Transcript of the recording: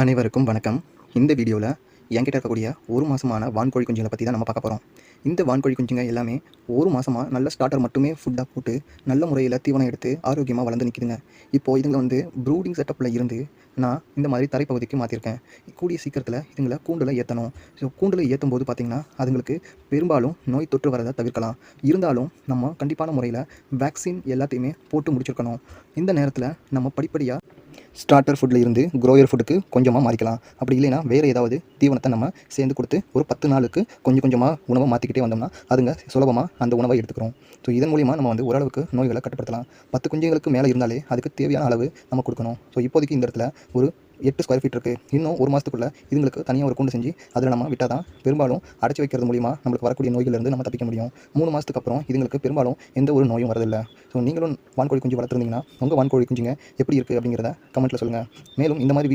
அனைவருக்கும் வணக்கம். இந்த வீடியோவில் என்கிட்ட இருக்கக்கூடிய ஒரு மாதமான வான்கோழி குஞ்சுகளை பற்றி தான் நம்ம பார்க்க போகிறோம். இந்த வான்கோழி குஞ்சுங்க எல்லாமே ஒரு மாதமாக நல்ல ஸ்டார்டர் மட்டுமே ஃபுட்டாக போட்டு நல்ல முறையில் தீவனம் எடுத்து ஆரோக்கியமாக வளர்ந்து நிற்குதுங்க. இப்போது இதுங்களை வந்து ப்ரூடிங் செட்டப்பில் இருந்து நான் இந்த மாதிரி தரைப்பகுதிக்கு மாற்றிருக்கேன். கூடிய சீக்கிரத்தில் இதுங்களை கூண்டில் ஏற்றணும். ஸோ கூண்டில் ஏற்றும் போது பார்த்திங்கன்னா அதுங்களுக்கு பெரும்பாலும் நோய் தொற்று வரதை தவிர்க்கலாம். இருந்தாலும் நம்ம கண்டிப்பான முறையில் வேக்சின் எல்லாத்தையுமே போட்டு முடிச்சிருக்கணும். இந்த நேரத்தில் நம்ம படிப்படியாக ஸ்டார்டர் ஃபுட்டில் இருந்து க்ரோயர் ஃபுட்டுக்கு கொஞ்சமாக மாறிக்கலாம். அப்படி இல்லைனா வேறு ஏதாவது தீவனத்தை நம்ம சேர்ந்து கொடுத்து ஒரு 10 நாளுக்கு கொஞ்சம் கொஞ்சமாக உணவை மாற்றிக்கிட்டே வந்தோம்னா அதுங்க சுலபமாக அந்த உணவை எடுத்துக்கிறோம். ஸோ இதன் மூலிமா நம்ம வந்து ஓரளவுக்கு நோய்களை கட்டுப்படுத்தலாம். 10 குஞ்சுகளுக்கு மேலே இருந்தாலே அதுக்கு தேவையான அளவு நம்ம கொடுக்கணும். ஸோ இப்போதைக்கு இந்த இடத்துல ஒரு 8 ஸ்கொயர் ஃபீட் இருக்குது. இன்னும் ஒரு மாதத்துக்குள்ளே இதுங்களுக்கு தனியாக ஒரு கூண்டு செஞ்சு அதில் நம்ம விட்டால் தான் பெரும்பாலும் அடைச்சி வைக்கிறது மூலிமா நம்மளுக்கு வரக்கூடிய நோய்களிலிருந்து நம்ம தப்பிக்க முடியும். 3 மாதத்துக்கு அப்புறம் இதுங்களுக்கு பெரும்பாலும் எந்த ஒரு நோயும் வரதில்லை. ஸோ நீங்களும் வான்கோழி குஞ்சு வளர்த்துருந்தீங்கன்னா உங்கள் வான்கோழி குஞ்சுங்க எப்படி இருக்குது அப்படிங்கிறத கமெண்ட்டில் சொல்லுங்கள். மேலும் இந்த மாதிரி